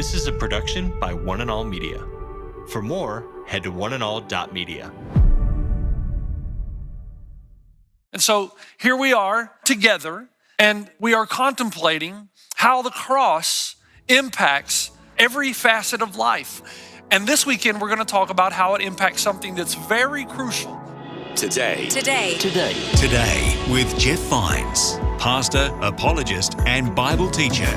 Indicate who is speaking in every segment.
Speaker 1: This is a production by One and All Media. For more, head to oneandall.media.
Speaker 2: And so here we are together, and we are contemplating how the cross impacts every facet of life. And this weekend, we're going to talk about how it impacts something that's very crucial.
Speaker 3: Today
Speaker 4: with Jeff Vines, pastor, apologist, and Bible teacher.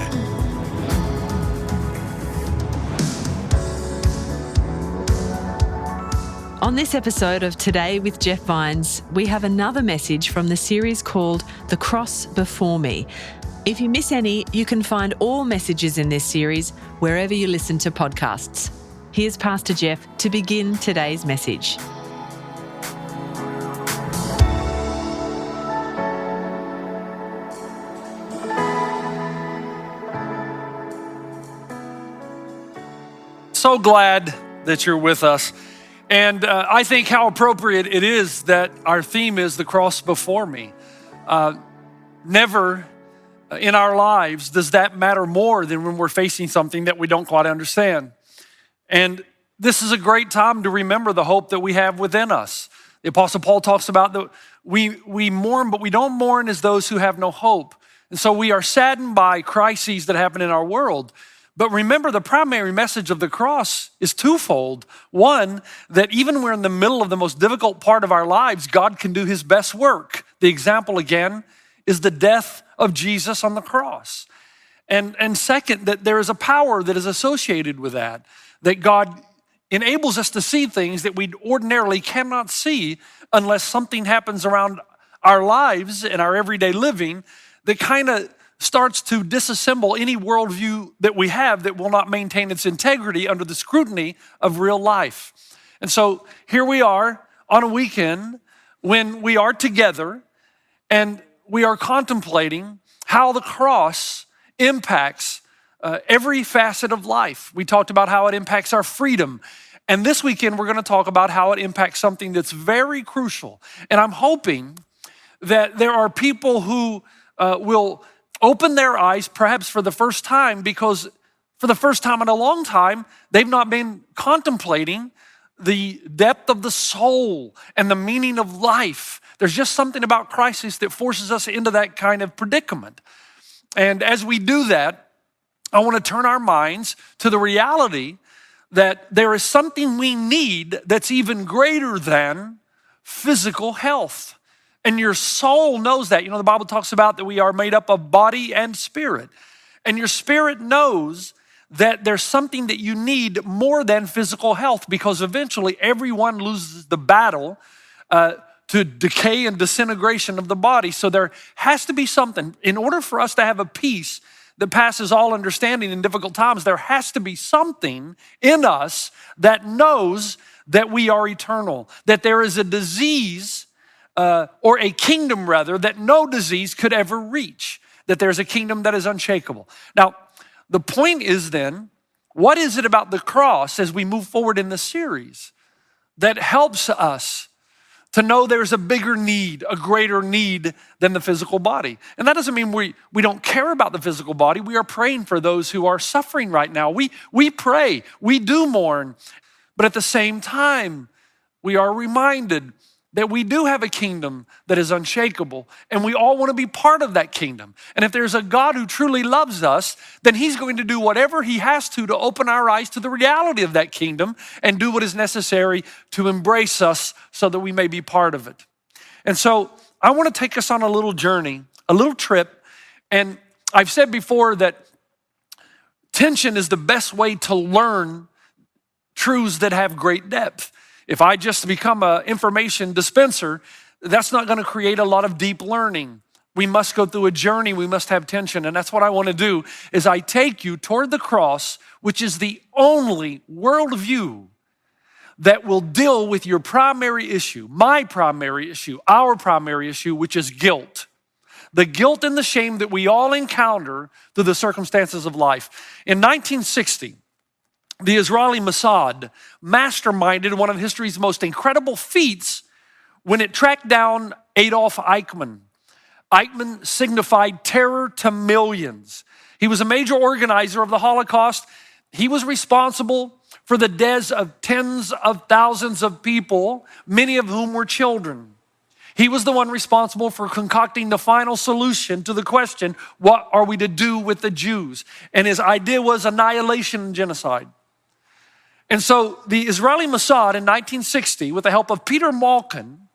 Speaker 5: On this episode of Today with Jeff Vines, we have another message from the series called The Cross Before Me. If you miss any, you can find all messages in this series wherever you listen to podcasts. Here's Pastor Jeff to begin today's message.
Speaker 2: So glad that you're with us. And I think how appropriate it is that our theme is the cross before me. Never in our lives does that matter more than when we're facing something that we don't quite understand. And this is a great time to remember the hope that we have within us. The Apostle Paul talks about that we mourn, but we don't mourn as those who have no hope. And so we are saddened by crises that happen in our world. But remember, the primary message of the cross is twofold. One, that even when we're in the middle of the most difficult part of our lives, God can do his best work. The example, again, is the death of Jesus on the cross. And second, that there is a power that is associated with that God enables us to see things that we ordinarily cannot see unless something happens around our lives and our everyday living that kind of starts to disassemble any worldview that we have that will not maintain its integrity under the scrutiny of real life. And so here we are on a weekend when we are together and we are contemplating how the cross impacts every facet of life. We talked about how it impacts our freedom. And this weekend, we're going to talk about how it impacts something that's very crucial. And I'm hoping that there are people who will open their eyes perhaps for the first time, because for the first time in a long time, they've not been contemplating the depth of the soul and the meaning of life. There's just something about crisis that forces us into that kind of predicament. And as we do that, I want to turn our minds to the reality that there is something we need that's even greater than physical health. And your soul knows that. You know, the Bible talks about that we are made up of body and spirit. And your spirit knows that there's something that you need more than physical health, because eventually everyone loses the battle to decay and disintegration of the body. So there has to be something. In order for us to have a peace that passes all understanding in difficult times, there has to be something in us that knows that we are eternal, that there is a disease or a kingdom rather, that no disease could ever reach, that there's a kingdom that is unshakable. Now, the point is then, what is it about the cross as we move forward in the series that helps us to know there's a bigger need, a greater need than the physical body? And that doesn't mean we don't care about the physical body. We are praying for those who are suffering right now. We pray, we do mourn, but at the same time, we are reminded that we do have a kingdom that is unshakable, and we all want to be part of that kingdom. And if there's a God who truly loves us, then he's going to do whatever he has to open our eyes to the reality of that kingdom and do what is necessary to embrace us so that we may be part of it. And so I want to take us on a little journey, a little trip. And I've said before that tension is the best way to learn truths that have great depth. If I just become an information dispenser, that's not going to create a lot of deep learning. We must go through a journey. We must have tension. And that's what I want to do, is I take you toward the cross, which is the only worldview that will deal with your primary issue, my primary issue, our primary issue, which is guilt. The guilt and the shame that we all encounter through the circumstances of life. In 1960, the Israeli Mossad masterminded one of history's most incredible feats when it tracked down Adolf Eichmann. Eichmann signified terror to millions. He was a major organizer of the Holocaust. he was responsible for the deaths of tens of thousands of people, many of whom were children. He was the one responsible for concocting the final solution to the question, what are we to do with the Jews? And his idea was annihilation and genocide. And so the Israeli Mossad in 1960, with the help of Peter Malkin,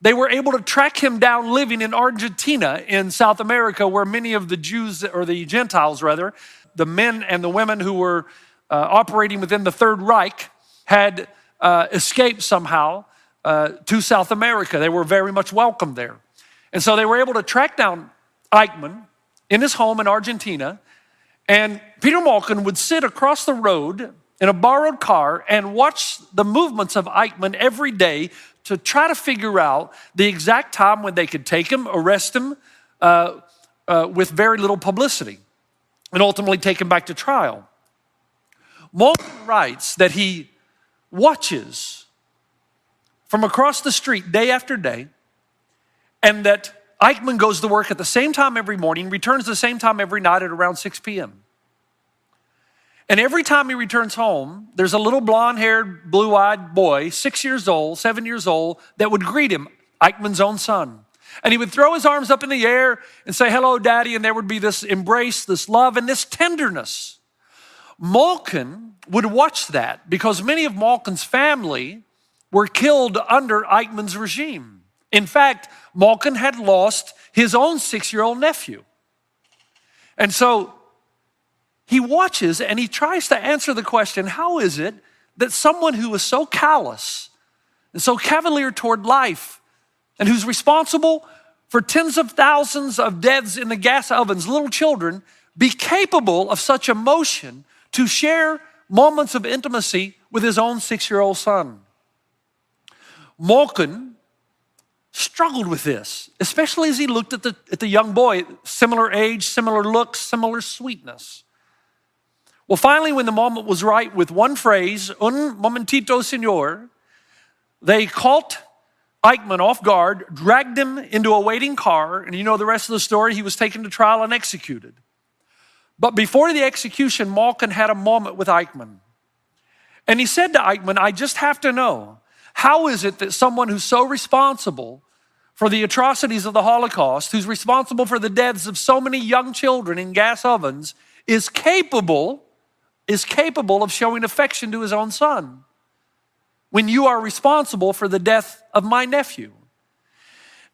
Speaker 2: they were able to track him down living in Argentina in South America, where many of the Jews, or the Gentiles rather, the men and the women who were operating within the Third Reich had escaped somehow to South America. They were very much welcome there. And so they were able to track down Eichmann in his home in Argentina, and Peter Malkin would sit across the road in a borrowed car and watch the movements of Eichmann every day to try to figure out the exact time when they could take him, arrest him with very little publicity, and ultimately take him back to trial. Malkin writes that he watches from across the street day after day, and that Eichmann goes to work at the same time every morning, returns the same time every night at around 6 p.m. And every time he returns home, there's a little blonde-haired, blue-eyed boy, 6 years old, 7 years old, that would greet him, Eichmann's own son. And he would throw his arms up in the air and say, hello, Daddy, and there would be this embrace, this love, and this tenderness. Malkin would watch that because many of Malkin's family were killed under Eichmann's regime. In fact, Malkin had lost his own 6-year-old nephew. And so he watches and he tries to answer the question, how is it that someone who is so callous and so cavalier toward life and who's responsible for tens of thousands of deaths in the gas ovens, little children, be capable of such emotion to share moments of intimacy with his own 6-year-old son? Malkin struggled with this, especially as he looked at the young boy, similar age, similar looks, similar sweetness. Well, finally, when the moment was right, with one phrase, un momentito, señor, they caught Eichmann off guard, dragged him into a waiting car, and you know the rest of the story. He was taken to trial and executed. But before the execution, Malkin had a moment with Eichmann. And he said to Eichmann, I just have to know, how is it that someone who's so responsible for the atrocities of the Holocaust, who's responsible for the deaths of so many young children in gas ovens, is capable of showing affection to his own son when you are responsible for the death of my nephew?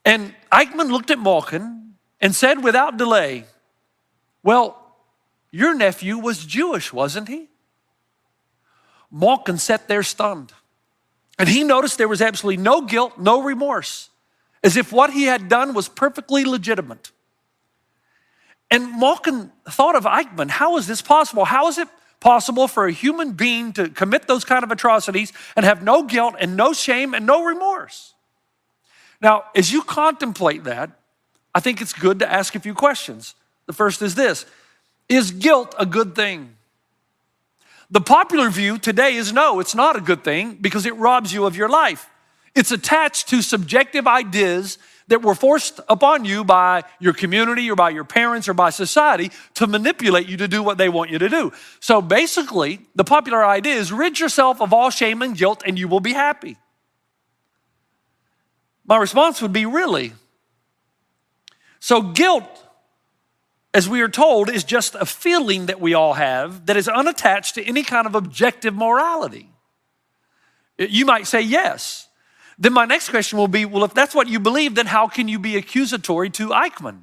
Speaker 2: And Eichmann looked at Malkin and said without delay, well, your nephew was Jewish, wasn't he? Malkin sat there stunned. And he noticed there was absolutely no guilt, no remorse, as if what he had done was perfectly legitimate. And Malkin thought of Eichmann, how is this possible? How is it possible for a human being to commit those kind of atrocities and have no guilt and no shame and no remorse? Now, as you contemplate that, I think it's good to ask a few questions. The first is this: is guilt a good thing? The popular view today is no, it's not a good thing because it robs you of your life. It's attached to subjective ideas that were forced upon you by your community or by your parents or by society to manipulate you to do what they want you to do. So basically, the popular idea is rid yourself of all shame and guilt and you will be happy. My response would be, really? So guilt, as we are told, is just a feeling that we all have that is unattached to any kind of objective morality. You might say yes. Then my next question will be, well, if that's what you believe, then how can you be accusatory to Eichmann?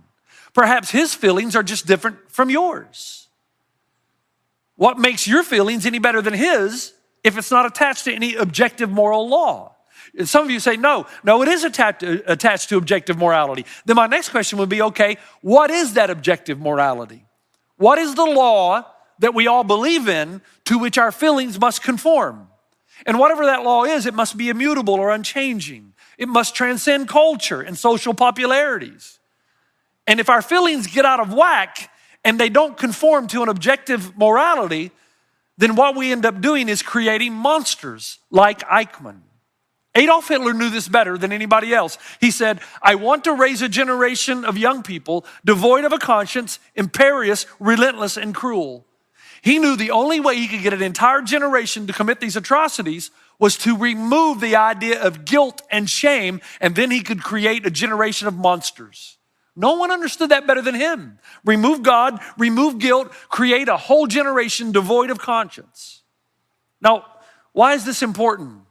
Speaker 2: Perhaps his feelings are just different from yours. What makes your feelings any better than his if it's not attached to any objective moral law? And some of you say, no, it is attached to objective morality. Then my next question would be, okay, what is that objective morality? What is the law that we all believe in to which our feelings must conform? And whatever that law is, it must be immutable or unchanging. It must transcend culture and social popularities. And if our feelings get out of whack and they don't conform to an objective morality, then what we end up doing is creating monsters like Eichmann. Adolf Hitler knew this better than anybody else. He said, I want to raise a generation of young people devoid of a conscience, imperious, relentless, and cruel. He knew the only way he could get an entire generation to commit these atrocities was to remove the idea of guilt and shame, and then he could create a generation of monsters. No one understood that better than him. Remove God, remove guilt, create a whole generation devoid of conscience. Now, why is this important?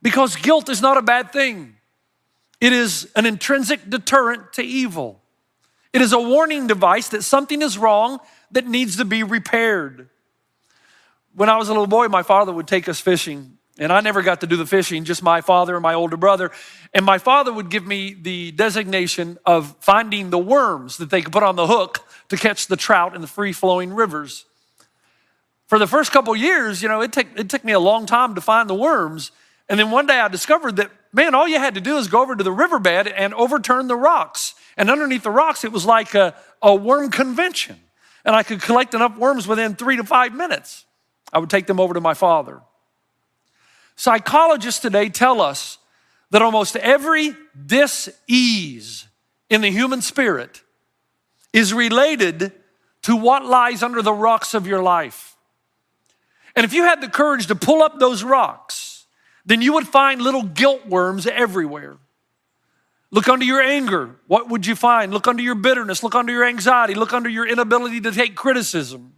Speaker 2: Because guilt is not a bad thing. It is an intrinsic deterrent to evil. It is a warning device that something is wrong that needs to be repaired. When I was a little boy, my father would take us fishing, and I never got to do the fishing, just my father and my older brother. And my father would give me the designation of finding the worms that they could put on the hook to catch the trout in the free-flowing rivers. For the first couple years, it took me a long time to find the worms. And then one day I discovered that, man, all you had to do is go over to the riverbed and overturn the rocks. And underneath the rocks, it was like a worm convention. And I could collect enough worms within 3 to 5 minutes. I would take them over to my father. Psychologists today tell us that almost every dis-ease in the human spirit is related to what lies under the rocks of your life. And if you had the courage to pull up those rocks, then you would find little guilt worms everywhere. Look under your anger. What would you find? Look under your bitterness. Look under your anxiety. Look under your inability to take criticism.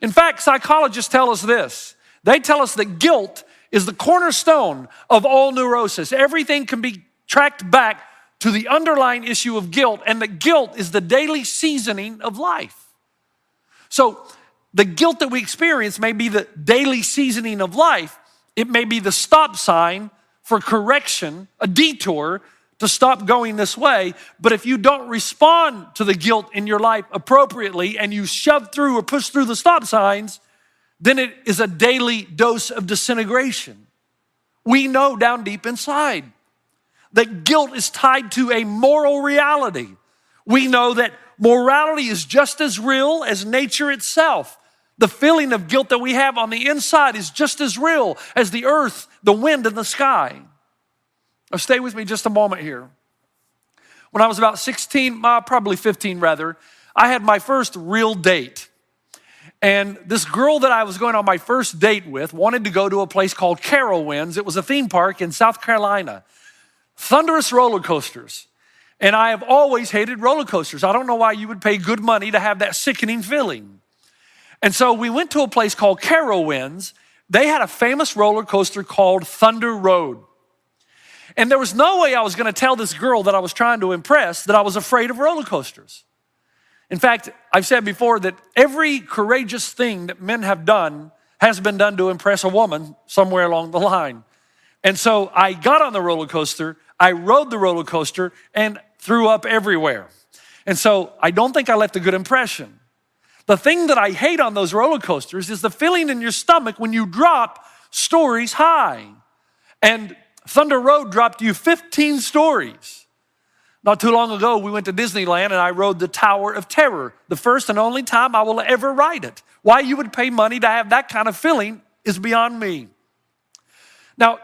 Speaker 2: In fact, psychologists tell us this. They tell us that guilt is the cornerstone of all neurosis. Everything can be tracked back to the underlying issue of guilt, and that guilt is the daily seasoning of life. So the guilt that we experience may be the daily seasoning of life. It may be the stop sign for correction, a detour to stop going this way. But if you don't respond to the guilt in your life appropriately and you shove through or push through the stop signs, then it is a daily dose of disintegration. We know down deep inside that guilt is tied to a moral reality. We know that morality is just as real as nature itself. The feeling of guilt that we have on the inside is just as real as the earth, the wind, and the sky. Now stay with me just a moment here. When I was about 16, probably 15 rather, I had my first real date. And this girl that I was going on my first date with wanted to go to a place called Carowinds. It was a theme park in South Carolina. Thunderous roller coasters. And I have always hated roller coasters. I don't know why you would pay good money to have that sickening feeling. And so we went to a place called Carowinds. They had a famous roller coaster called Thunder Road. And there was no way I was going to tell this girl that I was trying to impress that I was afraid of roller coasters. In fact, I've said before that every courageous thing that men have done has been done to impress a woman somewhere along the line. And so I got on the roller coaster, I rode the roller coaster, and threw up everywhere. And so I don't think I left a good impression. The thing that I hate on those roller coasters is the feeling in your stomach when you drop stories high. And Thunder Road dropped you 15 stories. Not too long ago, we went to Disneyland and I rode the Tower of Terror, the first and only time I will ever ride it. Why you would pay money to have that kind of feeling is beyond me. Now,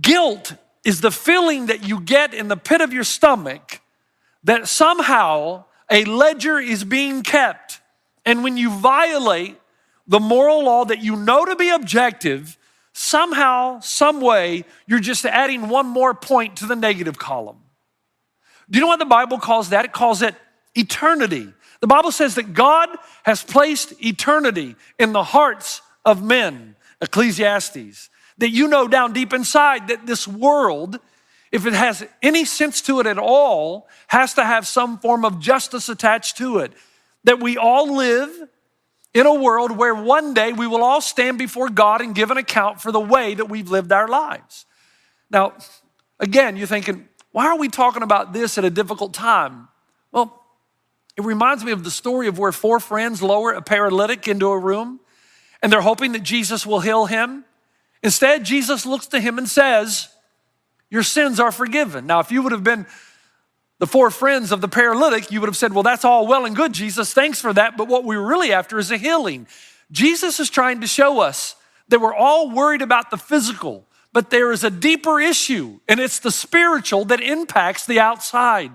Speaker 2: guilt is the feeling that you get in the pit of your stomach that somehow a ledger is being kept. And when you violate the moral law that you know to be objective, somehow, some way, you're just adding one more point to the negative column. Do you know what the Bible calls that? It calls it eternity. The Bible says that God has placed eternity in the hearts of men, Ecclesiastes, that you know down deep inside that this world, if it has any sense to it at all, has to have some form of justice attached to it. That we all live in a world where one day we will all stand before God and give an account for the way that we've lived our lives. Now, again, you're thinking, why are we talking about this at a difficult time? Well, it reminds me of the story of where 4 friends lower a paralytic into a room and they're hoping that Jesus will heal him. Instead, Jesus looks to him and says, your sins are forgiven. Now, if you would have been the 4 friends of the paralytic, you would have said, well, that's all well and good, Jesus, thanks for that. But what we're really after is a healing. Jesus is trying to show us that we're all worried about the physical, but there is a deeper issue, and it's the spiritual that impacts the outside.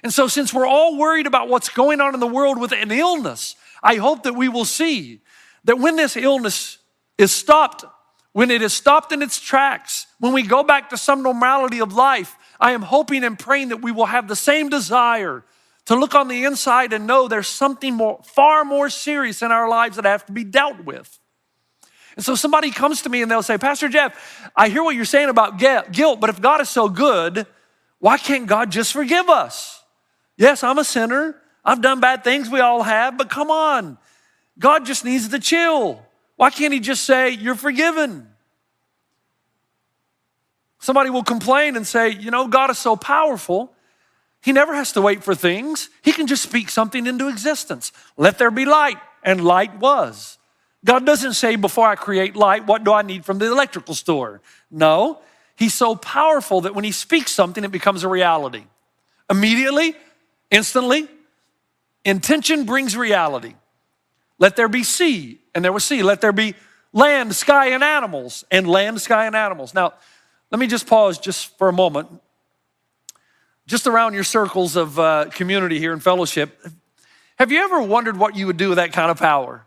Speaker 2: And so since we're all worried about what's going on in the world with an illness, I hope that we will see that when this illness is stopped, when it is stopped in its tracks, when we go back to some normality of life, I am hoping and praying that we will have the same desire to look on the inside and know there's something far more serious in our lives that have to be dealt with. And so somebody comes to me and they'll say, Pastor Jeff, I hear what you're saying about guilt, but if God is so good, why can't God just forgive us? Yes, I'm a sinner. I've done bad things, we all have, but come on. God just needs to chill. Why can't he just say, you're forgiven? Somebody will complain and say, God is so powerful. He never has to wait for things. He can just speak something into existence. Let there be light, and light was. God doesn't say, before I create light, what do I need from the electrical store? No, he's so powerful that when he speaks something, it becomes a reality. Immediately, instantly, intention brings reality. Let there be sea, and there was sea. Let there be land, sky, and animals, and land, sky, and animals. Now, let me just pause just for a moment. Just around your circles of community here in fellowship, have you ever wondered what you would do with that kind of power?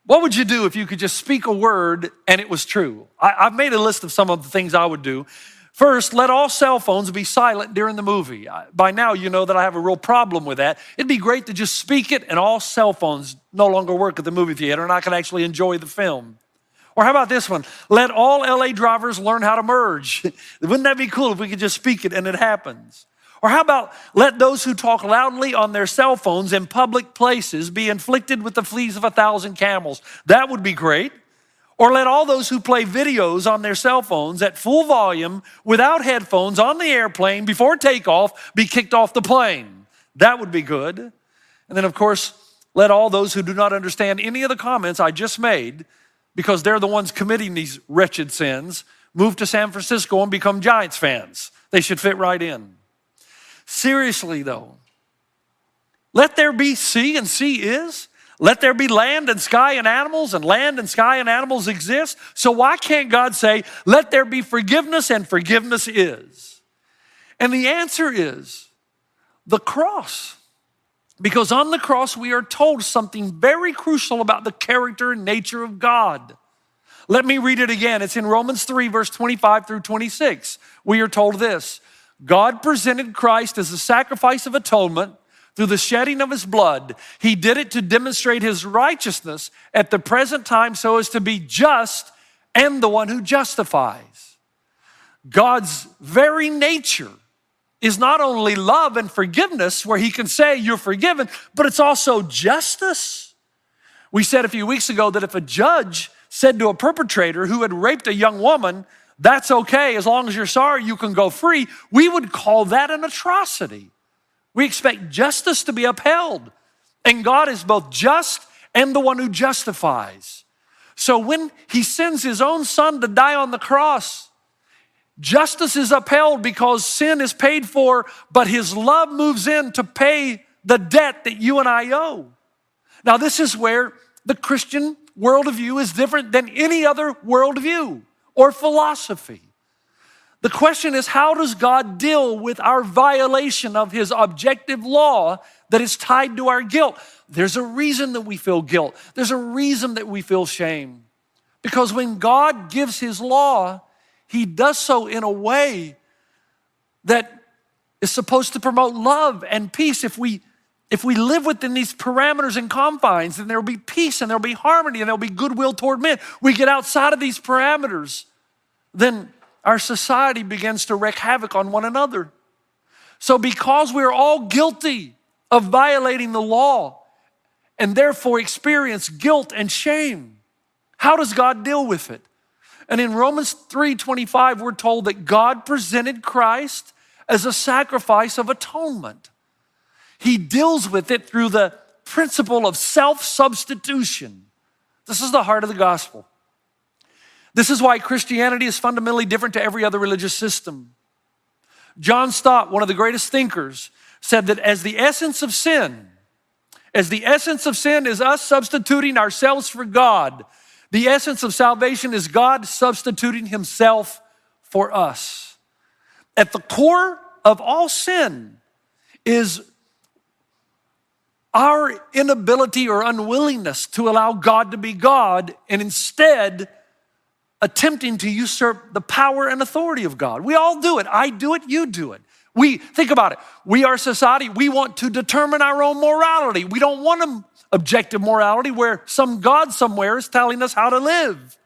Speaker 2: What would you do if you could just speak a word and it was true? I've made a list of some of the things I would do. First, let all cell phones be silent during the movie. By now, you know that I have a real problem with that. It'd be great to just speak it and all cell phones no longer work at the movie theater and I can actually enjoy the film. Or how about this one? Let all LA drivers learn how to merge. Wouldn't that be cool if we could just speak it and it happens? Or how about let those who talk loudly on their cell phones in public places be inflicted with the fleas of 1,000 camels? That would be great. Or let all those who play videos on their cell phones at full volume without headphones on the airplane before takeoff be kicked off the plane. That would be good. And then, of course, let all those who do not understand any of the comments I just made, because they're the ones committing these wretched sins, move to San Francisco and become Giants fans. They should fit right in. Seriously, though, let there be sea, and sea is. Let there be land and sky and animals, and land and sky and animals exist. So why can't God say, let there be forgiveness, and forgiveness is? And the answer is the cross. Because on the cross, we are told something very crucial about the character and nature of God. Let me read it again. It's in Romans 3, verse 25 through 26. We are told this: God presented Christ as a sacrifice of atonement through the shedding of his blood. He did it to demonstrate his righteousness at the present time so as to be just and the one who justifies. God's very nature is not only love and forgiveness, where he can say you're forgiven, but it's also justice. We said a few weeks ago that if a judge said to a perpetrator who had raped a young woman, that's okay, as long as you're sorry, you can go free, we would call that an atrocity. We expect justice to be upheld. And God is both just and the one who justifies. So when he sends his own son to die on the cross, justice is upheld because sin is paid for, but his love moves in to pay the debt that you and I owe. Now, this is where the Christian worldview is different than any other worldview or philosophy. The question is, how does God deal with our violation of his objective law that is tied to our guilt? There's a reason that we feel guilt. There's a reason that we feel shame. Because when God gives his law, he does so in a way that is supposed to promote love and peace. If we live within these parameters and confines, then there will be peace and there will be harmony and there will be goodwill toward men. We get outside of these parameters, then our society begins to wreak havoc on one another. So because we're all guilty of violating the law and therefore experience guilt and shame, how does God deal with it? And in Romans 3:25, we're told that God presented Christ as a sacrifice of atonement. He deals with it through the principle of self-substitution. This is the heart of the gospel. This is why Christianity is fundamentally different to every other religious system. John Stott, one of the greatest thinkers, said that as the essence of sin is us substituting ourselves for God, the essence of salvation is God substituting himself for us. At the core of all sin is our inability or unwillingness to allow God to be God and instead attempting to usurp the power and authority of God. We all do it. I do it, you do it. Think about it. We are society. We want to determine our own morality. We don't want an objective morality where some God somewhere is telling us how to live.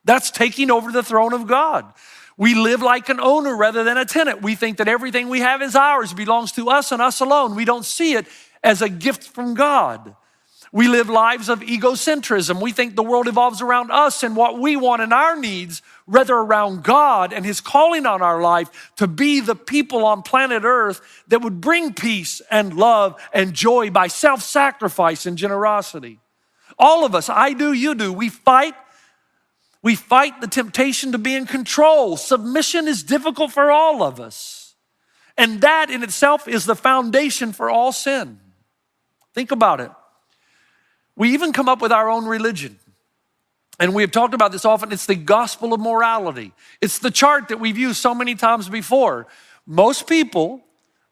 Speaker 2: That's taking over the throne of God. We live like an owner rather than a tenant. We think that everything we have is ours, belongs to us and us alone. We don't see it as a gift from God. We live lives of egocentrism. We think the world evolves around us and what we want and our needs, rather around God and His calling on our life to be the people on planet Earth that would bring peace and love and joy by self-sacrifice and generosity. All of us, I do, you do, we fight the temptation to be in control. Submission is difficult for all of us. And that in itself is the foundation for all sin. Think about it. We even come up with our own religion. And we have talked about this often. It's the gospel of morality. It's the chart that we've used so many times before. Most people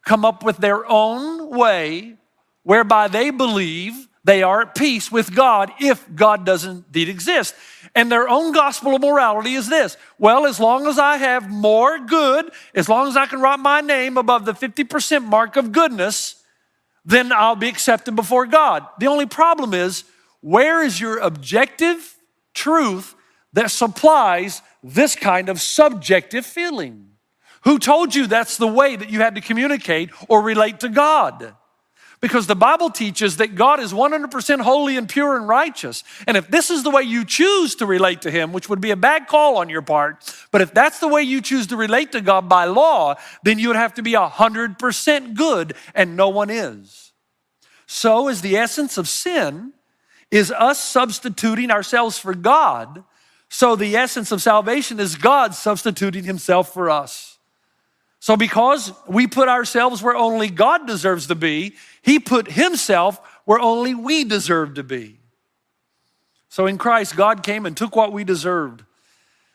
Speaker 2: come up with their own way whereby they believe they are at peace with God if God doesn't indeed exist. And their own gospel of morality is this. Well, as long as I have more good, as long as I can write my name above the 50% mark of goodness, then I'll be accepted before God. The only problem is, where is your objective truth that supplies this kind of subjective feeling? Who told you that's the way that you had to communicate or relate to God? Because the Bible teaches that God is 100% holy and pure and righteous. And if this is the way you choose to relate to Him, which would be a bad call on your part, but if that's the way you choose to relate to God by law, then you would have to be 100% good, and no one is. So is the essence of sin is us substituting ourselves for God. So the essence of salvation is God substituting Himself for us. So because we put ourselves where only God deserves to be, He put Himself where only we deserve to be. So in Christ, God came and took what we deserved.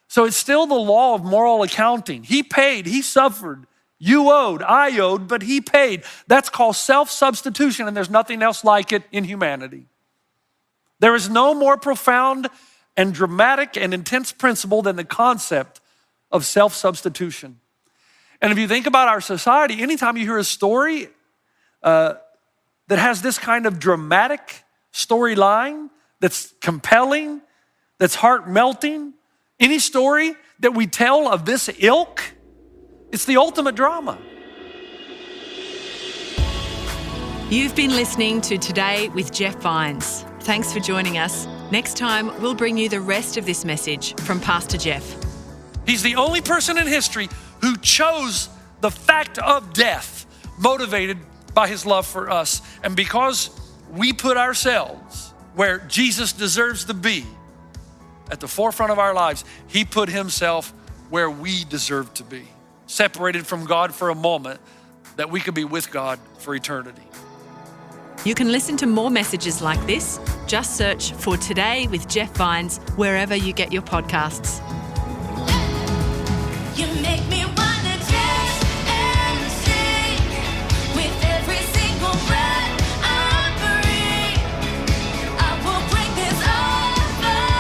Speaker 2: So it's still the law of moral accounting. He paid, He suffered. You owed, I owed, but He paid. That's called self-substitution, and there's nothing else like it in humanity. There is no more profound and dramatic and intense principle than the concept of self-substitution. And if you think about our society, anytime you hear a story that has this kind of dramatic storyline, that's compelling, that's heart-melting, any story that we tell of this ilk, it's the ultimate drama.
Speaker 5: You've been listening to Today with Jeff Vines. Thanks for joining us. Next time, we'll bring you the rest of this message from Pastor Jeff.
Speaker 2: He's the only person in history who chose the fact of death, motivated by His love for us. And because we put ourselves where Jesus deserves to be, at the forefront of our lives, He put Himself where we deserve to be, separated from God for a moment, that we could be with God for eternity.
Speaker 5: You can listen to more messages like this. Just search for Today with Jeff Vines wherever you get your podcasts.
Speaker 3: You make me wanna dance and sing with every single breath I breathe. I will bring this offering.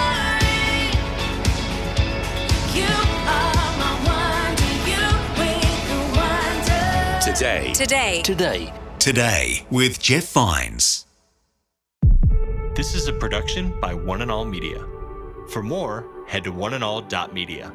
Speaker 3: You are my wonder, you bring the wonder.
Speaker 4: Today with Jeff Vines.
Speaker 1: This is a production by One and All Media. For more, head to oneandall.media.